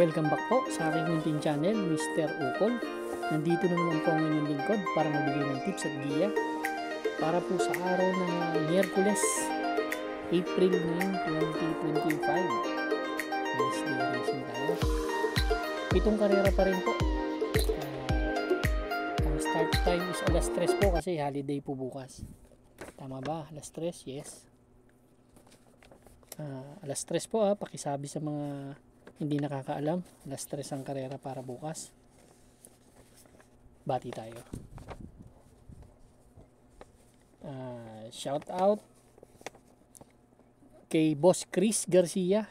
Welcome back po sa aking munting channel, Mr. Ukol. Nandito na naman po ang inyong lingkod para magbigay ng tips at giya para po sa araw ng Miyerkules, April 9, 2025. Wednesday racing tayo. 7 karera pa rin po. Ang start time is alas 3 po kasi holiday po bukas. Tama ba? Alas 3? Yes. Alas 3 po pakisabi sa mga hindi nakakaalam. Alas 3 ang karera para bukas. Bati tayo. Shout out kay Boss Chris Garcia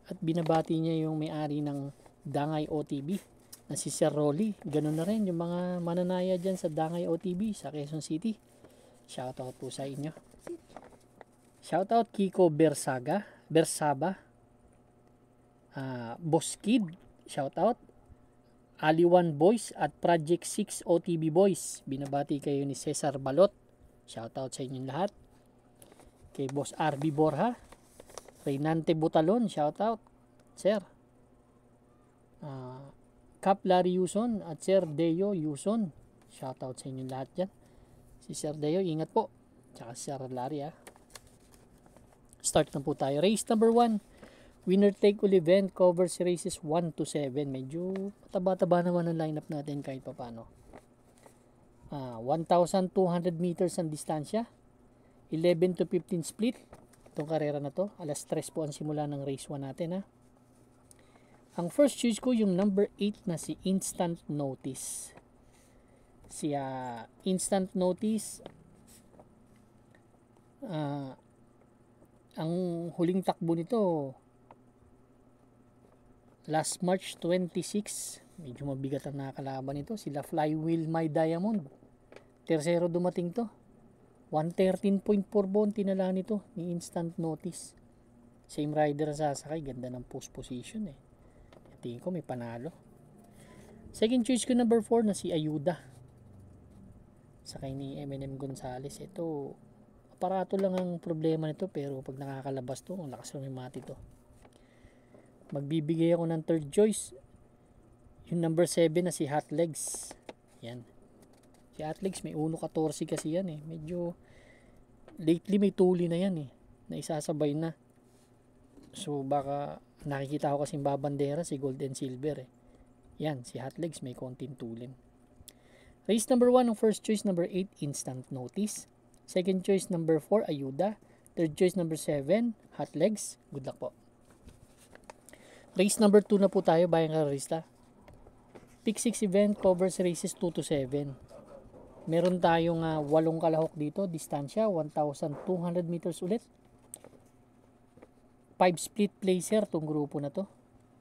at binabati niya yung may-ari ng Dangay OTB na si Sir Rolly. Ganun na rin yung mga mananaya dyan sa Dangay OTB sa Quezon City. Shout out po sa inyo. Shout out Kiko Bersaba, Boss Kid, shout out Aliwan Boys at Project 6 OTB Boys. Binabati kayo ni Cesar Balot. Shout out sa inyong lahat. Kay Boss RB Borja, Reynante Butalon, shout out Sir. Cap Larry Yuson at Sir Deo Yuson, shout out sa inyong lahat dyan. Si Sir Deo, ingat po. Tsaka Sir Larry Start na po tayo. Race number 1. Winner take all event covers races 1 to 7. Medyo taba-taba naman ang lineup natin kahit papano. 1,200 meters ang distansya. 11 to 15 split. Itong karera na to. Alas 3 po ang simula ng race 1 natin Ang first choice ko yung number 8 na si Instant Notice. Si Instant Notice ang huling takbo nito last March 26. Medyo mabigat ang nakakalaban nito. Sila Flywheel My Diamond. Tercero dumating to. 113.4 bon tinala nito ni Instant Notice. Same rider ang sasakay. Ganda ng post position Tingin ko may panalo. Second choice ko number 4 na si Ayuda. Sakay ni M&M Gonzales. Ito aparato lang ang problema nito pero pag nakakalabas to, ang lakas ng mati to. Magbibigay ako ng third choice. Yung number 7 na si Hot Legs. Yan. Si Hot Legs may 1.14 kasi yan Medyo lately may tuli na yan na isasabay na. So baka nakikita ko kasing babandera si Gold and Silver Yan, si Hot Legs may konting tulin. Race number 1 ng first choice number 8 Instant Notice. Second choice number 4 Ayuda. Third choice number 7 Hot Legs. Good luck po. Race number 2 na po tayo, bayang karerista. Pick 6 event covers races 2 to 7. Meron tayong 8 kalahok dito, distansya 1,200 meters ulit. 5 split placer tong grupo na to.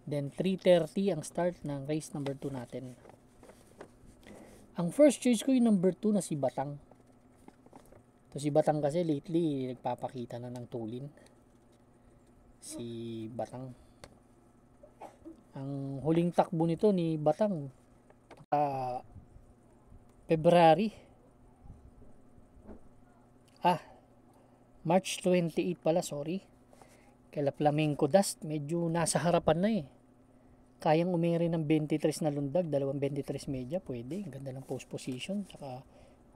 Then 3:30 ang start ng race number 2 natin. Ang first choice ko yung number 2 na si Batang. To si Batang kasi lately nagpapakita na ng tulin. Si Batang. Ang huling takbo nito ni Batang February. March 28 pala, sorry. Kaya Flamenco Dust, medyo nasa harapan na Kayang umiri ng 23 na lundag, 2.23 media, pwede. Ganda ng post position, tsaka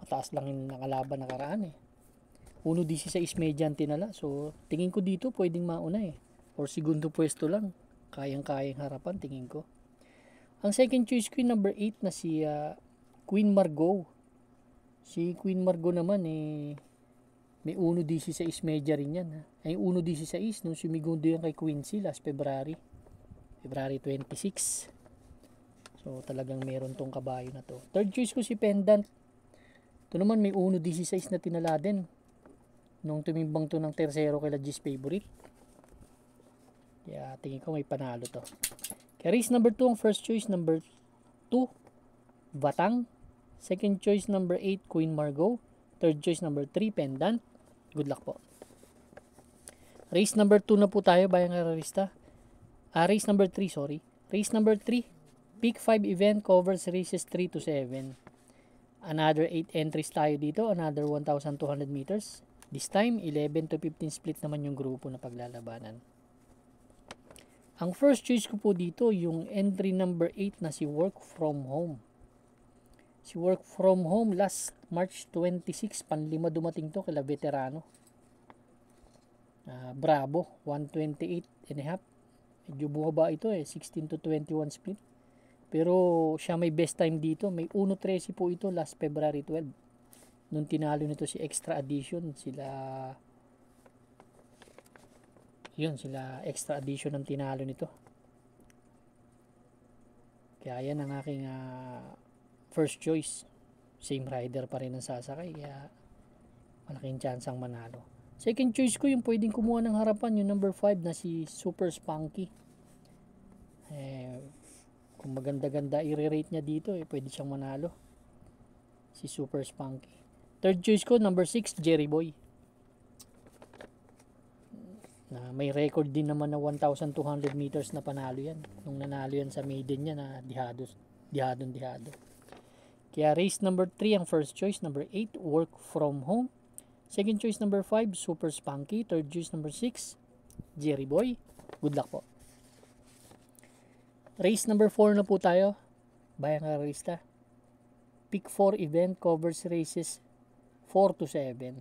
mataas lang yung nakalaban nakaraan 1.16 media ang tinala. So, tingin ko dito pwedeng mauna Or segundo pwesto lang. Kayang-kayang harapan, tingin ko. Ang second choice ko yung number 8 na si Queen Margot. Si Queen Margot naman may 1.16 media rin yan. Ay 1.16 nung sumigundo yan kay Quincy last February 26. So, talagang meron tong kabayo na to. Third choice ko si Pendant. Ito naman may 1.16 na tinala din. Nung tumimbang to ng tercero kay G's favorite. Kaya tingin ko may panalo to. Kaya race number 2 ang first choice number 2 Batang. Second choice number 8 Queen Margot. Third choice number 3 Pendant. Good luck po. Race number 2 na po tayo bayang karerista. Race number 3 sorry. Race number 3 Pick 5 event covers races 3 to 7. Another 8 entries tayo dito. Another 1,200 meters. This time, 11 to 15 split naman yung grupo na paglalabanan. Ang first choice ko po dito, yung entry number 8 na si Work From Home. Si Work From Home last March 26, panlima dumating to kila veterano. Bravo, 128 and a half. Medyo bumaba ito 16 to 21 split. Pero siya may best time dito. May 1.13 po ito last February 12. Nung tinalo nito si Extra Edition, sila Extra Edition ang tinalo nito. Kaya yan ang aking first choice. Same rider pa rin ang sasakay, kaya malaking chance ang manalo. Second choice ko yung pwedeng kumuha ng harapan, yung number 5 na si Super Spunky. Kung maganda-ganda i-rate niya dito, pwede siyang manalo. Si Super Spunky. Third choice ko, number 6, Jerry Boy. Na may record din naman na 1,200 meters na panalo yan. Nung nanalo yan sa maiden niya na dihado. Kaya race number 3 ang first choice. Number 8, Work From Home. Second choice number 5, Super Spunky. Third choice number 6, Jerry Boy. Good luck po. Race number 4 na po tayo. Bayang Karista. Pick 4 event covers races 4 to 7.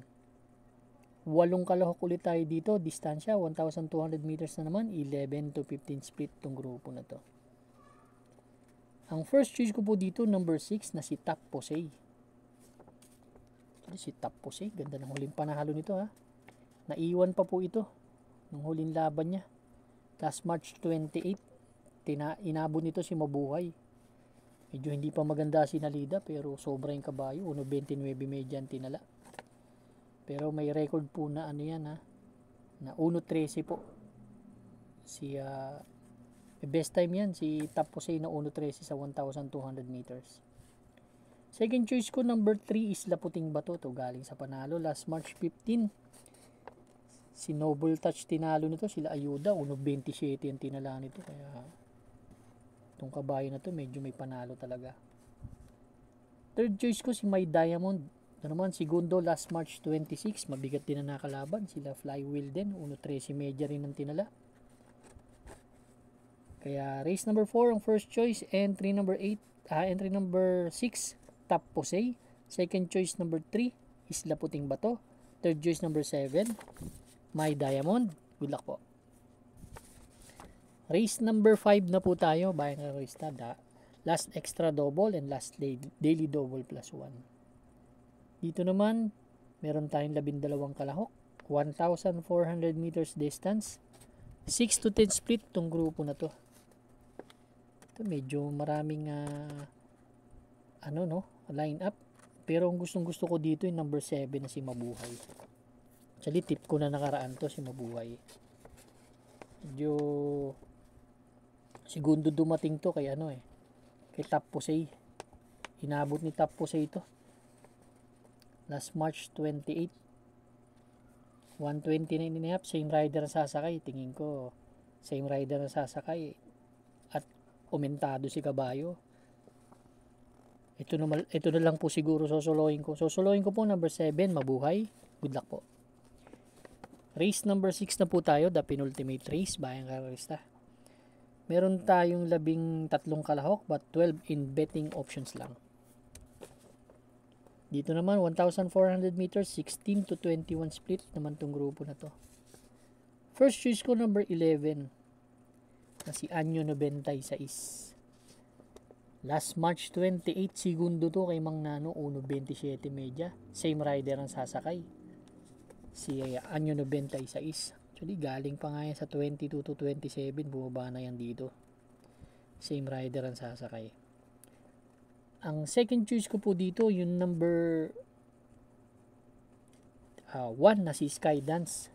8 kalahok ulit tayo dito. Distansya 1,200 meters na naman. 11 to 15 split tong grupo na to. Ang first choice ko po dito, number 6 na si Top Posey. Si Top Posey, ganda ng huling panalo nito Naiwan pa po ito nung huling laban niya. Last March 28, inabot nito si Mabuhay. Medyo hindi pa maganda si Nalida pero sobra yung kabayo. 1.29 medyan tinala. Pero may record po na na 1.13 po. Best time yan si Top Posey na 1.13 sa 1,200 meters. Second choice ko, number 3 is Laputing Bato. Ito galing sa panalo last March 15. Si Noble Touch tinalo nito. Sila Ayuda 1.27 yung tinala nito. Kaya itong kabayo na to medyo may panalo talaga. Third choice ko si My Diamond. Ito naman segundo last March 26. Mabigat din na nakalaban. Sila Flywheel din 1.13 medya rin ang tinala. Kaya race number 4 ang first choice. Entry number 6 Top Posey. Second choice number 3 is Laputing Bato. Third choice number 7 My Diamond. Good luck po. Race number 5 na po tayo. Bayang Karista. Last extra double and last daily double plus 1. Dito naman meron tayong 12 kalahok. 1,400 meters distance. 6 to 10 split tong grupo na to. Ito medyo maraming line up. Pero ang gustong gusto ko dito yung number 7 na si Mabuhay. Actually tip ko na nakaraan to si Mabuhay. Medyo segundo dumating to kay kay Top Posey. Inabot ni Top Posey ito last March 28. 129 and a half. Same rider ang sasakay. Tingin ko same rider ang sasakay at umentado si kabayo. Ito na lang po siguro sosolohin ko. Sosolohin ko po number 7, Mabuhay. Good luck po. Race number 6 na po tayo, the penultimate race, Bayang Karista. Meron tayong 13 kalahok but 12 in betting options lang. Dito naman 1,400 meters, 16 to 21 split naman tong grupo na to. First choice ko number 11 na si Anyo 96. Last March 28, segundo to kay Mang Nano, 1.27 medya. Same rider ang sasakay. Si Anyo 96. Actually, galing pa nga yan sa 22 to 27. Bumaba na yan dito. Same rider ang sasakay. Ang second choice ko po dito, yung number 1 na si Skydance.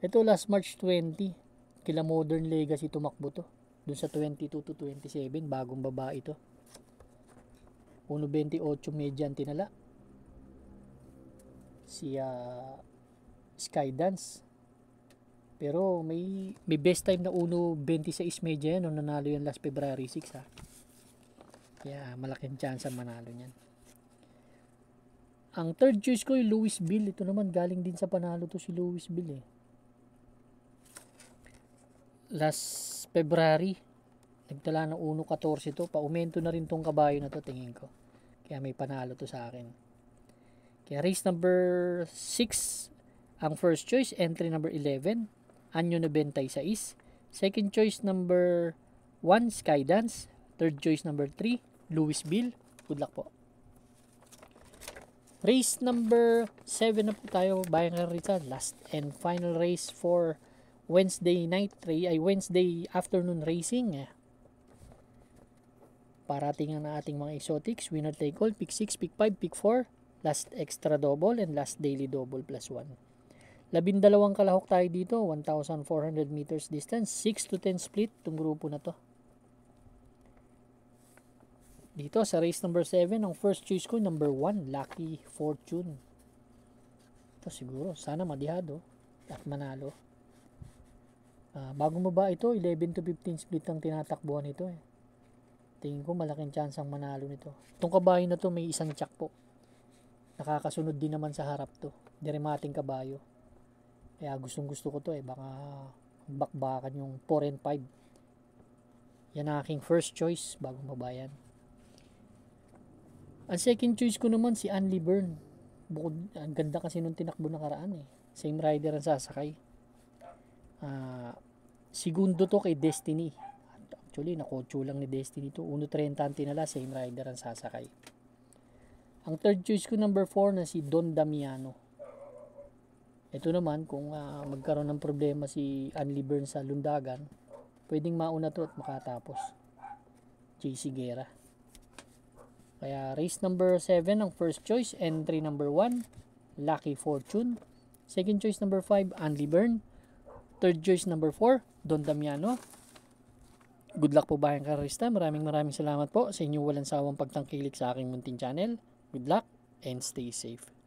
Ito last March 20. Kila Modern Legacy tumakbo to. Doon sa 22 to 27, bagong baba ito. 1.28 medyan tinala. Si Skydance. Pero may best time na 1.26 medya yan nung nanalo yan last February 6 Kaya malaking chance ang manalo niyan. Ang third choice ko yung Louisville. Ito naman galing din sa panalo to si Louisville last February. Nagtala ng 1.14 to. Paumento na rin tong kabayo na to, tingin ko. Kaya may panalo to sa akin. Kaya race number 6 ang first choice. Entry number 11, Anyo 96. Second choice number 1, Skydance. Third choice number 3, Louisville. Good luck po. Race number 7 na po tayo, Bayang Rita. Last and final race for Wednesday afternoon racing. Parating ang ating mga exotics. Winner take all, pick 6, pick 5, pick 4. Last extra double and last daily double plus 1. 12 kalahok tayo dito, 1,400 meters distance, 6 to 10 split itong grupo na to. Dito sa race number 7, ang first choice ko, number 1, Lucky Fortune. Ito siguro, sana madihado at manalo. Bago mo ba ito, 11 to 15 split ang tinatakbuhan nito eh. Tingin ko malaking chance ang manalo nito. Itong kabayo na to may isang tsak po. Nakakasunod din naman sa harap to. Dirimating kabayo. Kaya gustong gusto ko to eh. Baka bakbakan yung 4 and 5. Yan ang aking first choice bago mabayan. Ang second choice ko naman si Anli Byrne. Bukod, ang ganda kasi nung tinakbo na karaan eh. Same rider ang sasakay. Segundo to kay Destiny. Actually, nakotso lang ni Destiny to. 1.30 ang tinala, same rider ang sasakay. Ang third choice ko, number 4, na si Don Damiano. Ito naman, kung magkaroon ng problema si Anli Byrne sa Lundagan, pwedeng mauna to at makatapos. JC Guerra. Kaya race number 7 ang first choice. Entry number 1, Lucky Fortune. Second choice number 5, Anli Byrne. Third choice number 4, Don Damiano. Good luck po Bayang Karista. Maraming salamat po sa inyong walang sawang pagtangkilik sa aking munting channel. Good luck and stay safe.